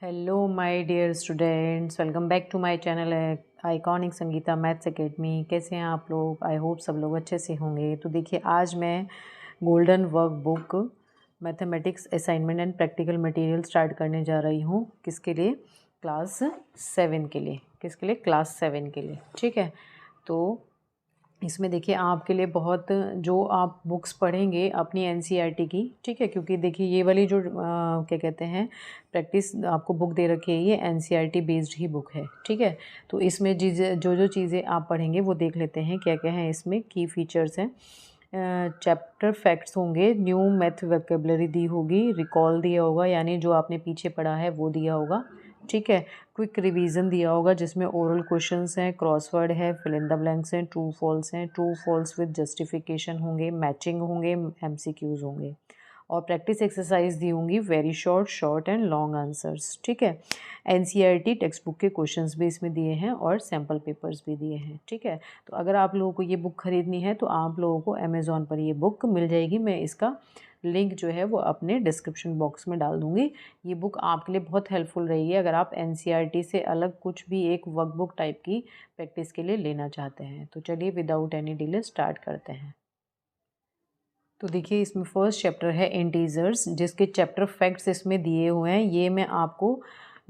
Hello my dear students, welcome back to my channel Iconic Sangeeta Maths Academy. कैसे हैं आप लोग? आई होप सब लोग अच्छे से होंगे। तो देखिए, आज मैं golden work book mathematics assignment and practical material start करने जा रही हूँ। किसके लिए? क्लास 7 के लिए। किसके लिए? क्लास 7 के लिए। ठीक है, तो इसमें देखिए आपके लिए बहुत जो आप बुक्स पढ़ेंगे अपनी एनसीईआरटी की, ठीक है, क्योंकि देखिए ये वाली जो क्या कहते हैं प्रैक्टिस आपको बुक दे रखी है, ये एनसीईआरटी बेस्ड ही बुक है। ठीक है, तो इसमें जो चीज़ें आप पढ़ेंगे वो देख लेते हैं क्या क्या है इसमें की फीचर्स हैं। चैप्टर फैक्ट्स होंगे, न्यू मैथ वोकेबलरी दी होगी, रिकॉल दिया होगा यानी जो आपने पीछे पढ़ा है वो दिया होगा। ठीक है, क्विक रिवीजन दिया होगा जिसमें ओरल क्वेश्चंस हैं, क्रॉसवर्ड है, फिल इन द ब्लैंक्स हैं, ट्रू फॉल्स हैं, ट्रू फॉल्स विद जस्टिफिकेशन होंगे, मैचिंग होंगे, एमसीक्यूज होंगे और प्रैक्टिस एक्सरसाइज दी होंगी, very short, short and long answers. ठीक है, एनसीईआरटी टेक्स्ट बुक के क्वेश्चंस भी इसमें दिए हैं और सैम्पल पेपर्स भी दिए हैं। ठीक है, तो अगर आप लोगों को ये बुक खरीदनी है तो आप लोगों को अमेज़ॉन पर ये बुक मिल जाएगी। मैं इसका लिंक जो है वो अपने डिस्क्रिप्शन बॉक्स में डाल दूँगी। ये बुक आपके लिए बहुत हेल्पफुल रहेगी अगर आप एनसीईआरटी से अलग कुछ भी एक वर्कबुक टाइप की प्रैक्टिस के लिए लेना चाहते हैं। तो चलिए विदाउट एनी डिले स्टार्ट करते हैं। तो देखिए, इसमें फर्स्ट चैप्टर है इंटीजर्स, जिसके चैप्टर फैक्ट्स इसमें दिए हुए हैं। ये मैं आपको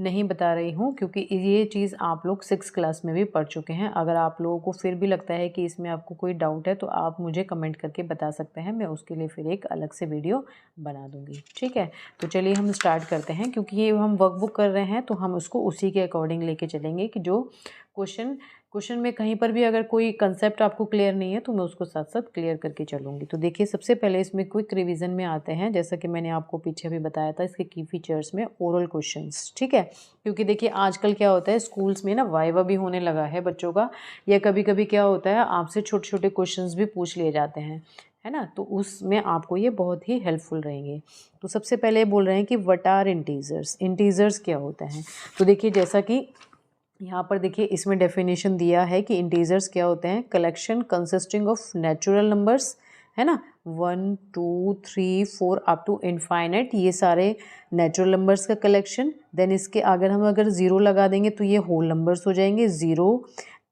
नहीं बता रही हूँ क्योंकि ये चीज़ आप लोग 6 क्लास में भी पढ़ चुके हैं। अगर आप लोगों को फिर भी लगता है कि इसमें आपको कोई डाउट है तो आप मुझे कमेंट करके बता सकते हैं, मैं उसके लिए फिर एक अलग से वीडियो बना दूँगी। ठीक है, तो चलिए हम स्टार्ट करते हैं। क्योंकि ये हम वर्कबुक कर रहे हैं तो हम उसको उसी के अकॉर्डिंग लेके चलेंगे कि जो क्वेश्चन में कहीं पर भी अगर कोई कंसेप्ट आपको क्लियर नहीं है तो मैं उसको साथ साथ क्लियर करके चलूँगी। तो देखिए, सबसे पहले इसमें क्विक रिवीजन में आते हैं। जैसा कि मैंने आपको पीछे भी बताया था, इसके की फीचर्स में ओरल क्वेश्चंस। ठीक है, क्योंकि देखिए आजकल क्या होता है स्कूल्स में ना वाइवा भी होने लगा है बच्चों का, या कभी कभी क्या होता है आपसे छोटे छोटे क्वेश्चंस भी पूछ लिए जाते हैं, है ना, तो उसमें आपको ये बहुत ही हेल्पफुल रहेंगे। तो सबसे पहले बोल रहे हैं कि व्हाट आर इंटीजर्स। इंटीजर्स क्या होते हैं? तो देखिए, जैसा कि यहाँ पर देखिए इसमें डेफिनेशन दिया है कि इंटीजर्स क्या होते हैं। Collection consisting of natural numbers, है ना, 1 2 3 4 अप टू इनफाइनाइट, ये सारे नेचुरल नंबर्स का कलेक्शन। देन इसके अगर ज़ीरो लगा देंगे तो ये होल नंबर्स हो जाएंगे, zero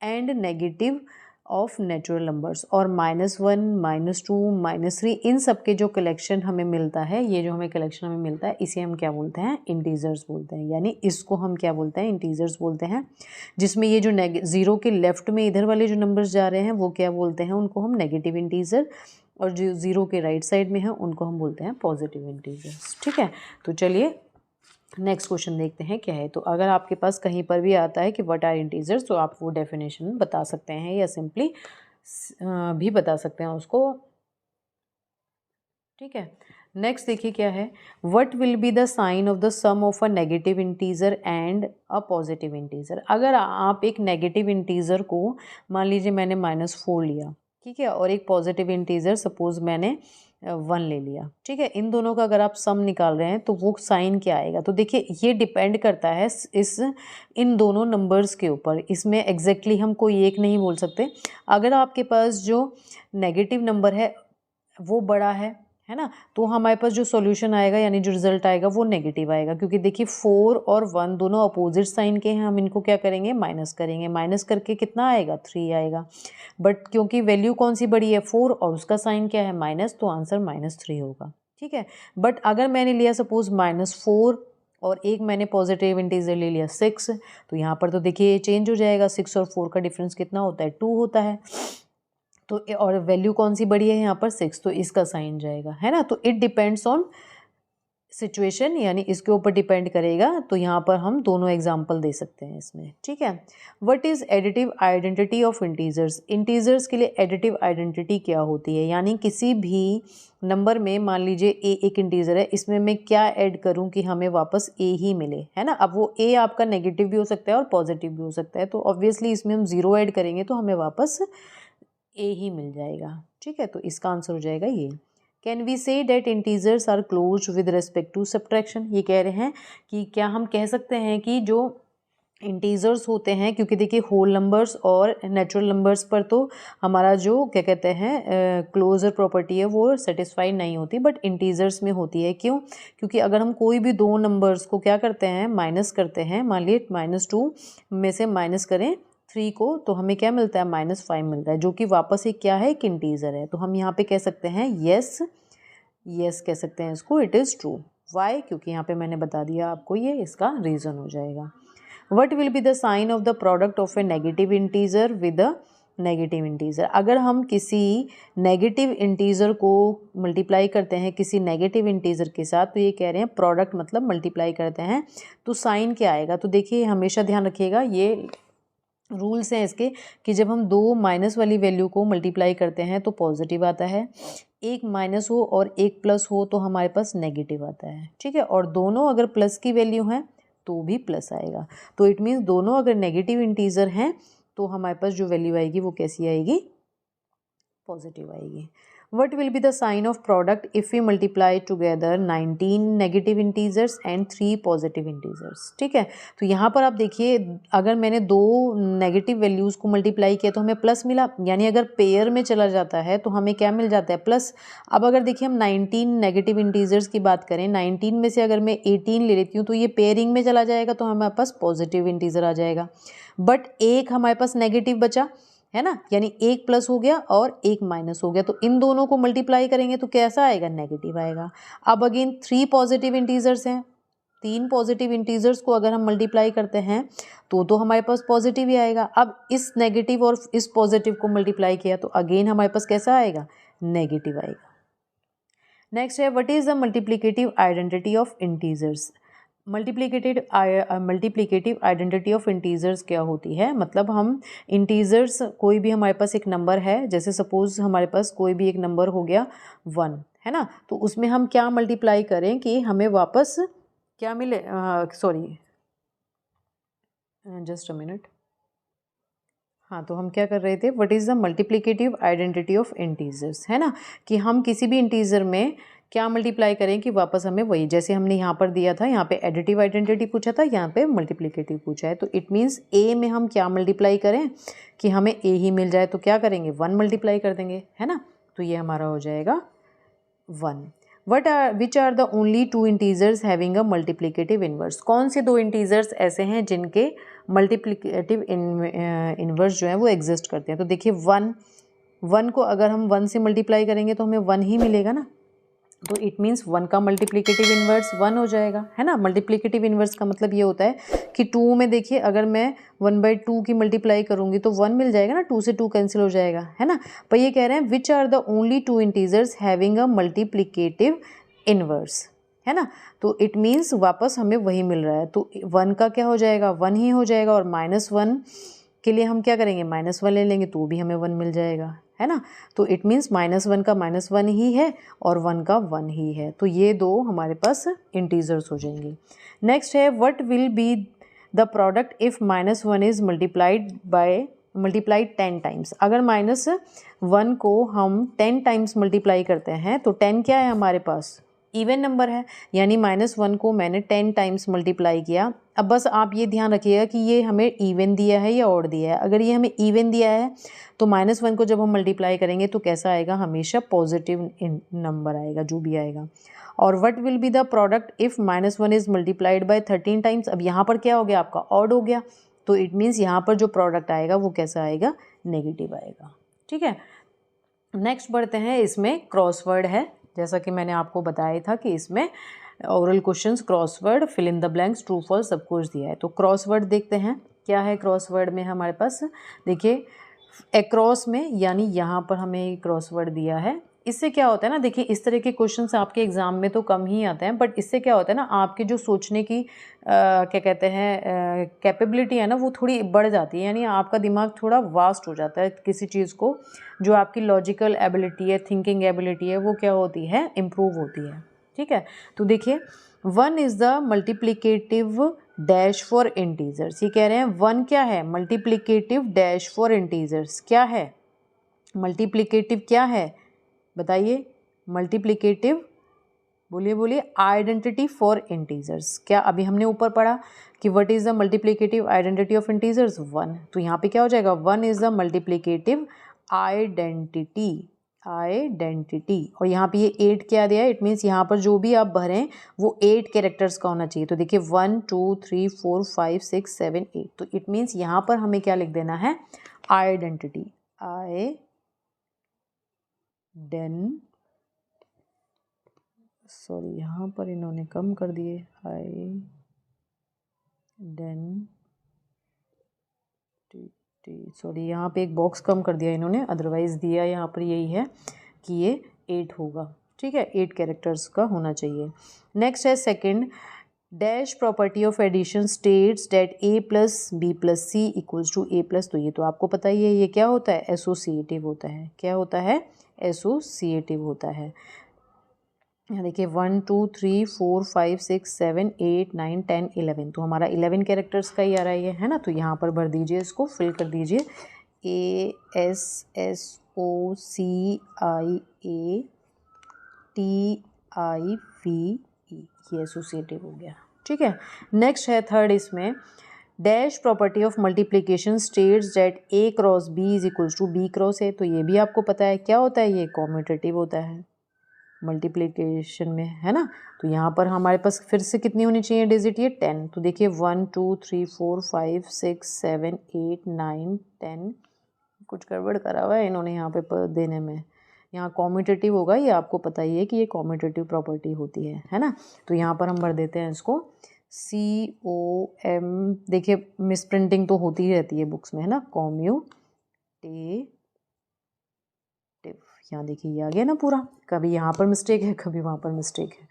and negative of natural numbers, और -1 -2 -3 इन सब के जो कलेक्शन हमें मिलता है, ये जो हमें कलेक्शन हमें मिलता है इसे हम क्या बोलते हैं? इंटीजर्स बोलते हैं। यानी इसको हम क्या बोलते हैं? इंटीजर्स बोलते हैं। जिसमें ये जो ज़ीरो के लेफ्ट में इधर वाले जो नंबर्स जा रहे हैं वो क्या बोलते हैं? उनको हम नेगेटिव इंटीजर, और जो ज़ीरो के राइट साइड में है उनको हम बोलते हैं पॉजिटिव इंटीजर्स। ठीक है, तो चलिए नेक्स्ट क्वेश्चन देखते हैं क्या है। तो अगर आपके पास कहीं पर भी आता है कि व्हाट आर इंटीजर्स तो आप वो डेफिनेशन बता सकते हैं या सिंपली भी बता सकते हैं उसको। ठीक है, नेक्स्ट देखिए क्या है। What will be the sign of the sum of a negative integer and a positive integer. अगर आप एक नेगेटिव इंटीजर को, मान लीजिए मैंने -4 लिया, ठीक है, और एक पॉजिटिव इंटीजर सपोज मैंने 1 ले लिया, ठीक है, इन दोनों का अगर आप सम निकाल रहे हैं तो वो साइन क्या आएगा? तो देखिए ये डिपेंड करता है इस इन दोनों नंबर्स के ऊपर। इसमें एग्जैक्टली हम कोई एक नहीं बोल सकते। अगर आपके पास जो नेगेटिव नंबर है वो बड़ा है ना, तो हमारे पास जो सॉल्यूशन आएगा यानी जो रिजल्ट आएगा वो नेगेटिव आएगा। क्योंकि देखिए 4 और 1 दोनों अपोजिट साइन के हैं, हम इनको क्या करेंगे? माइनस करेंगे। माइनस करके कितना आएगा? 3 आएगा। बट क्योंकि वैल्यू कौन सी बड़ी है? 4, और उसका साइन क्या है? माइनस, तो आंसर -3 होगा। ठीक है, बट अगर मैंने लिया सपोज -4 और एक मैंने पॉजिटिव इंटीजर ले लिया 6, तो यहाँ पर तो देखिए चेंज हो जाएगा। 6 और 4 का डिफरेंस कितना होता है? 2 होता है। तो और वैल्यू कौन सी बड़ी है यहाँ पर? 6, तो इसका साइन जाएगा, है ना। तो इट डिपेंड्स ऑन सिचुएशन, यानी इसके ऊपर डिपेंड करेगा। तो यहाँ पर हम दोनों एग्जाम्पल दे सकते हैं इसमें। ठीक है, what is additive identity of integers. Integers के लिए एडिटिव आइडेंटिटी क्या होती है? यानी किसी भी नंबर में, मान लीजिए ए एक इंटीजर है, इसमें मैं क्या ऐड करूं कि हमें वापस ए ही मिले, है ना। अब वो ए आपका नेगेटिव भी हो सकता है और पॉजिटिव भी हो सकता है, तो ऑब्वियसली इसमें हम 0 ऐड करेंगे तो हमें वापस ए ही मिल जाएगा। ठीक है, तो इसका आंसर हो जाएगा ये। Can we say that integers are close with respect to subtraction. ये कह रहे हैं कि क्या हम कह सकते हैं कि जो इंटीजर्स होते हैं, क्योंकि देखिए होल नंबर्स और नेचुरल नंबर्स पर तो हमारा जो क्या कहते हैं क्लोजर प्रॉपर्टी है वो सेटिस्फाई नहीं होती, बट इंटीजर्स में होती है। क्यों? क्योंकि अगर हम कोई भी दो नंबर्स को क्या करते हैं, माइनस करते हैं, मान लीजिए -2 में से माइनस करें 3 को, तो हमें क्या मिलता है, -5 मिलता है, जो कि वापस एक क्या है, एक इंटीजर है। तो हम यहाँ पे कह सकते हैं यस कह सकते हैं इसको, इट इज़ ट्रू। वाई? क्योंकि यहाँ पे मैंने बता दिया आपको, ये इसका रीज़न हो जाएगा। What will be the sign of the product of a negative integer with a negative integer? अगर हम किसी नेगेटिव इंटीज़र को मल्टीप्लाई करते हैं किसी नेगेटिव इंटीज़र के साथ, तो ये कह रहे हैं प्रोडक्ट मतलब मल्टीप्लाई करते हैं, तो साइन क्या आएगा? तो देखिए हमेशा ध्यान रखिएगा, ये रूल्स हैं इसके कि जब हम दो माइनस वाली वैल्यू को मल्टीप्लाई करते हैं तो पॉजिटिव आता है, एक माइनस हो और एक प्लस हो तो हमारे पास नेगेटिव आता है, ठीक है। और दोनों अगर प्लस की वैल्यू हैं तो भी प्लस आएगा। तो इट मीन्स दोनों अगर नेगेटिव इंटीजर हैं तो हमारे पास जो वैल्यू आएगी वो कैसी आएगी, पॉजिटिव आएगी। What will be the sign of product if we multiply together 19 negative integers and 3 positive integers? ठीक है, तो यहाँ पर आप देखिए अगर मैंने दो नेगेटिव वैल्यूज़ को मल्टीप्लाई किया तो हमें प्लस मिला, यानी अगर पेयर में चला जाता है तो हमें क्या मिल जाता है, प्लस। अब अगर देखिए हम 19 नेगेटिव इंटीजर्स की बात करें, 19 में से अगर मैं 18 ले लेती हूँ तो ये पेयरिंग में चला जाएगा तो हमारे पास पॉजिटिव इंटीजर आ जाएगा, बट एक हमारे पास नेगेटिव बचा है ना, यानी एक प्लस हो गया और एक माइनस हो गया, तो इन दोनों को मल्टीप्लाई करेंगे तो कैसा आएगा, नेगेटिव आएगा। अब अगेन 3 पॉजिटिव इंटीजर्स हैं, 3 पॉजिटिव इंटीजर्स को अगर हम मल्टीप्लाई करते हैं तो हमारे पास पॉजिटिव ही आएगा। अब इस नेगेटिव और इस पॉजिटिव को मल्टीप्लाई किया तो अगेन हमारे पास कैसा आएगा, नेगेटिव आएगा। नेक्स्ट है, what is the multiplicative identity of integers? Multiplicative identity of integers क्या होती है, मतलब हम इंटीजर्स, कोई भी हमारे पास एक नंबर है, जैसे सपोज हमारे पास कोई भी एक नंबर हो गया 1, है ना, तो उसमें हम क्या मल्टीप्लाई करें कि हमें वापस क्या मिले, सॉरी जस्ट अ मिनट, हाँ, तो हम क्या कर रहे थे, what is the multiplicative identity of integers, है ना, कि हम किसी भी इंटीजर में क्या मल्टीप्लाई करें कि वापस हमें वही, जैसे हमने यहाँ पर दिया था, यहाँ पे एडिटिव आइडेंटिटी पूछा था, यहाँ पे मल्टीप्लिकेटिव पूछा है, तो इट मीन्स ए में हम क्या मल्टीप्लाई करें कि हमें ए ही मिल जाए, तो क्या करेंगे, 1 मल्टीप्लाई कर देंगे, है ना, तो ये हमारा हो जाएगा 1। Which are the only 2 integers having a multiplicative inverse? कौन से दो इंटीजर्स ऐसे हैं जिनके मल्टीप्लिकेटिव इनवर्स जो है वो एग्जिस्ट करते हैं? तो देखिए 1 को अगर हम 1 से मल्टीप्लाई करेंगे तो हमें 1 ही मिलेगा ना, तो इट मीन्स 1 का मल्टीप्लिकेटिव इन्वर्स 1 हो जाएगा, है ना। मल्टीप्लिकेटिव इन्वर्स का मतलब ये होता है कि 2 में देखिए अगर मैं 1/2 की मल्टीप्लाई करूँगी तो 1 मिल जाएगा ना, 2 से 2 कैंसिल हो जाएगा, है ना। पर ये कह रहे हैं which are the only 2 integers having a multiplicative inverse, है ना, तो इट मीन्स वापस हमें वही मिल रहा है, तो 1 का क्या हो जाएगा, 1 ही हो जाएगा, और -1 के लिए हम क्या करेंगे, -1 ले लेंगे तो भी हमें 1 मिल जाएगा, है ना। तो इट मीन्स -1 का -1 ही है और 1 का 1 ही है, तो ये दो हमारे पास इंटीजर्स हो जाएंगे। नेक्स्ट है, what will be the product if -1 is multiplied 10 times? अगर -1 को हम 10 टाइम्स मल्टीप्लाई करते हैं तो 10 क्या है हमारे पास, इवन नंबर है, यानी -1 को मैंने 10 टाइम्स मल्टीप्लाई किया। अब बस आप ये ध्यान रखिएगा कि ये हमें इवन दिया है या ऑड दिया है। अगर ये हमें इवन दिया है तो -1 को जब हम मल्टीप्लाई करेंगे तो कैसा आएगा, हमेशा पॉजिटिव नंबर आएगा, जो भी आएगा। और what will be the product if -1 is multiplied by 13 times? अब यहाँ पर क्या हो गया आपका, ऑड हो गया, तो इट मीन्स यहाँ पर जो प्रोडक्ट आएगा वो कैसा आएगा, नेगेटिव आएगा, ठीक है। नेक्स्ट बढ़ते हैं, इसमें क्रॉसवर्ड है, जैसा कि मैंने आपको बताया था कि इसमें oral questions, crossword, fill in the blanks, true false सब कुछ दिया है। तो क्रॉसवर्ड देखते हैं क्या है क्रॉसवर्ड में हमारे पास। देखिए एक्रॉस में, यानी यहाँ पर हमें क्रॉसवर्ड दिया है, इससे क्या होता है ना, देखिए इस तरह के क्वेश्चंस आपके एग्ज़ाम में तो कम ही आते हैं, बट इससे क्या होता है ना, आपके जो सोचने की क्या कहते हैं कैपेबिलिटी है ना, वो थोड़ी बढ़ जाती है, यानी आपका दिमाग थोड़ा वास्ट हो जाता है किसी चीज़ को, जो आपकी लॉजिकल एबिलिटी है, थिंकिंग एबिलिटी है, वो क्या होती है, इम्प्रूव होती है, ठीक है। तो देखिए 1 is the multiplicative dash for integers, ये कह रहे हैं 1 क्या है, मल्टीप्लिकेटिव डैश फॉर इंटीजर्स, क्या है मल्टीप्लिकेटिव, क्या है बताइए, मल्टीप्लिकेटिव बोलिए बोलिए, आइडेंटिटी फॉर इंटीजर्स। क्या अभी हमने ऊपर पढ़ा कि what is the multiplicative identity of integers? 1। तो यहाँ पे क्या हो जाएगा? 1 इज द मल्टीप्लिकेटिव आइडेंटिटी, और यहाँ पे ये 8 क्या दिया है? इट मीन्स यहाँ पर जो भी आप भरें वो 8 कैरेक्टर्स का होना चाहिए। तो देखिए 1 2 3 4 5 6 7 8, तो इट मीन्स यहाँ पर हमें क्या लिख देना है? आइडेंटिटी, सॉरी यहाँ पर इन्होंने कम कर दिए, सॉरी यहाँ पे एक बॉक्स कम कर दिया इन्होंने, अदरवाइज़ दिया यहाँ पर यही है कि ये 8 होगा। ठीक है, 8 कैरेक्टर्स का होना चाहिए। नेक्स्ट है second, dash property of addition states that a plus b plus c equals to a plus, तो ये तो आपको पता ही है, ये क्या होता है? एसोसिएटिव होता है। क्या होता है? एसोसिएटिव होता है। यहाँ देखिए 1 2 3 4 5 6 7 8 9 10 11, तो हमारा 11 कैरेक्टर्स का ही आ रहा है ये, है ना। तो यहाँ पर भर दीजिए, इसको फिल कर दीजिए, ASSOCIATIVE, ये एसोसिएटिव हो गया। ठीक है, नेक्स्ट है थर्ड, इसमें dash property of multiplication states that A cross B is equals to B cross A, तो ये भी आपको पता है क्या होता है? ये कॉम्यूटेटिव होता है मल्टीप्लिकेशन में, है ना। तो यहाँ पर हमारे पास फिर से कितनी होनी चाहिए डिजिट? ये 10। तो देखिए 1 2 3 4 5 6 7 8 9 10, कुछ गड़बड़ करा हुआ है इन्होंने यहाँ पे देने में। यहाँ कॉम्यूटेटिव होगा, ये आपको पता ही है कि ये कॉम्यूटेटिव प्रॉपर्टी होती है ना। तो यहाँ पर हम भर देते हैं इसको COM, देखिए मिस प्रिंटिंग तो होती ही रहती है बुक्स में, है ना। कॉम्यूटेटिव, यहाँ देखिए ये आ गया ना पूरा, कभी यहाँ पर मिस्टेक है कभी वहाँ पर मिस्टेक है।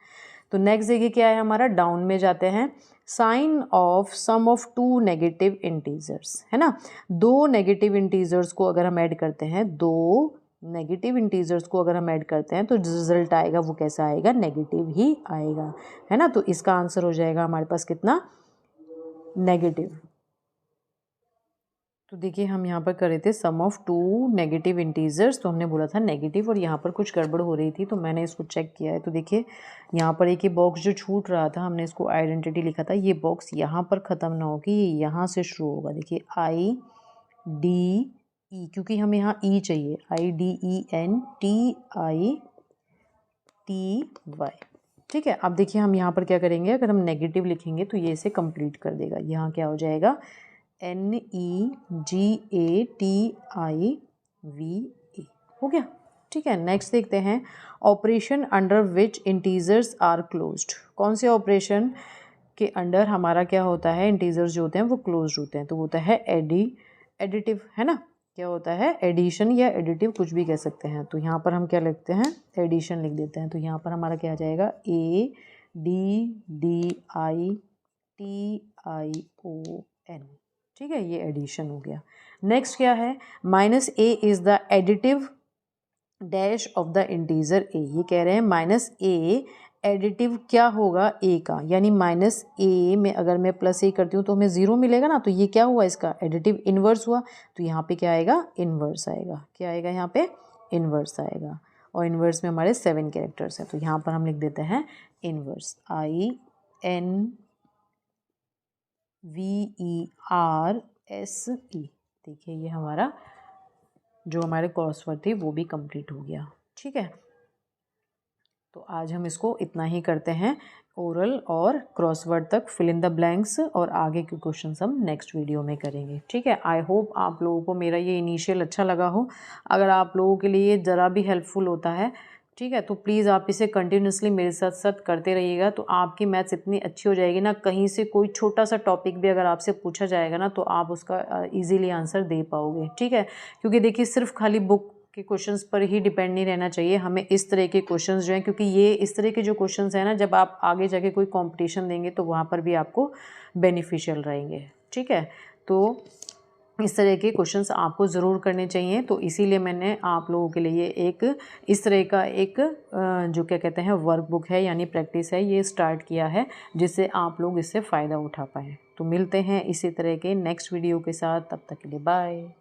तो नेक्स्ट देखिए क्या है हमारा, डाउन में जाते हैं, sign of sum of 2 negative integers, है ना। 2 नेगेटिव इंटीजर्स को अगर हम ऐड करते हैं, 2 नेगेटिव इंटीजर्स को अगर हम ऐड करते हैं तो रिजल्ट आएगा वो कैसा आएगा? नेगेटिव ही आएगा, है ना। तो इसका आंसर हो जाएगा हमारे पास कितना? नेगेटिव। तो देखिए हम यहाँ पर कर रहे थे सम ऑफ 2 नेगेटिव इंटीजर्स, तो हमने बोला था नेगेटिव, और यहाँ पर कुछ गड़बड़ हो रही थी तो मैंने इसको चेक किया है। तो देखिए यहाँ पर एक ये बॉक्स जो छूट रहा था, हमने इसको आइडेंटिटी लिखा था, ये बॉक्स यहाँ पर ख़त्म ना हो कि ये यहाँ से शुरू होगा। देखिए IDE, क्योंकि हमें यहाँ E चाहिए, IDENTITY। ठीक है, अब देखिए हम यहाँ पर क्या करेंगे, अगर हम नेगेटिव लिखेंगे तो ये इसे कंप्लीट कर देगा। यहाँ क्या हो जाएगा? NEGATIVE, हो गया। ठीक है, नेक्स्ट देखते हैं, operation under which integers are closed. कौन से ऑपरेशन के अंडर हमारा क्या होता है? इंटीजर्स जो होते हैं वो क्लोज्ड होते हैं। तो होता है एडिटिव, है ना। क्या होता है? एडिशन या एडिटिव, कुछ भी कह सकते हैं। तो यहाँ पर हम क्या लिखते हैं? एडिशन लिख देते हैं। तो यहाँ पर हमारा क्या आ जाएगा? ADDITION। ठीक है, ये एडिशन हो गया। नेक्स्ट क्या है? -A is the additive dash of the integer A। ये कह रहे हैं -A एडिटिव क्या होगा? A का, यानी -A में अगर मैं +A करती हूँ तो हमें 0 मिलेगा ना। तो ये क्या हुआ? इसका एडिटिव इन्वर्स हुआ। तो यहाँ पे क्या आएगा? इन्वर्स आएगा। क्या आएगा यहाँ पे? इन्वर्स आएगा। और इन्वर्स में हमारे 7 कैरेक्टर्स हैं, तो यहाँ पर हम लिख देते हैं इन्वर्स, INVERSE। देखिए ये हमारा जो हमारे क्रॉसवर्ड थी वो भी कंप्लीट हो गया। ठीक है, तो आज हम इसको इतना ही करते हैं, ओरल और क्रॉसवर्ड तक फिल इन द ब्लैंक्स, और आगे के क्वेश्चंस हम नेक्स्ट वीडियो में करेंगे। ठीक है, आई होप आप लोगों को मेरा ये इनिशियल अच्छा लगा हो। अगर आप लोगों के लिए ज़रा भी हेल्पफुल होता है, ठीक है, तो प्लीज़ आप इसे कंटिन्यूसली मेरे साथ साथ करते रहिएगा, तो आपकी मैथ्स इतनी अच्छी हो जाएगी ना, कहीं से कोई छोटा सा टॉपिक भी अगर आपसे पूछा जाएगा ना तो आप उसका इजीली आंसर दे पाओगे। ठीक है, क्योंकि देखिए सिर्फ खाली बुक के क्वेश्चंस पर ही डिपेंड नहीं रहना चाहिए, हमें इस तरह के क्वेश्चंस जो हैं, क्योंकि ये इस तरह के जो क्वेश्चंस हैं ना, जब आप आगे जाके कोई कंपटीशन देंगे तो वहाँ पर भी आपको बेनिफिशियल रहेंगे। ठीक है, तो इस तरह के क्वेश्चंस आपको ज़रूर करने चाहिए। तो इसीलिए मैंने आप लोगों के लिए एक इस तरह का एक जो क्या कहते हैं वर्कबुक है, यानी प्रैक्टिस है, ये स्टार्ट किया है, जिससे आप लोग इससे फ़ायदा उठा पाएँ। तो मिलते हैं इसी तरह के नेक्स्ट वीडियो के साथ, तब तक के लिए बाय।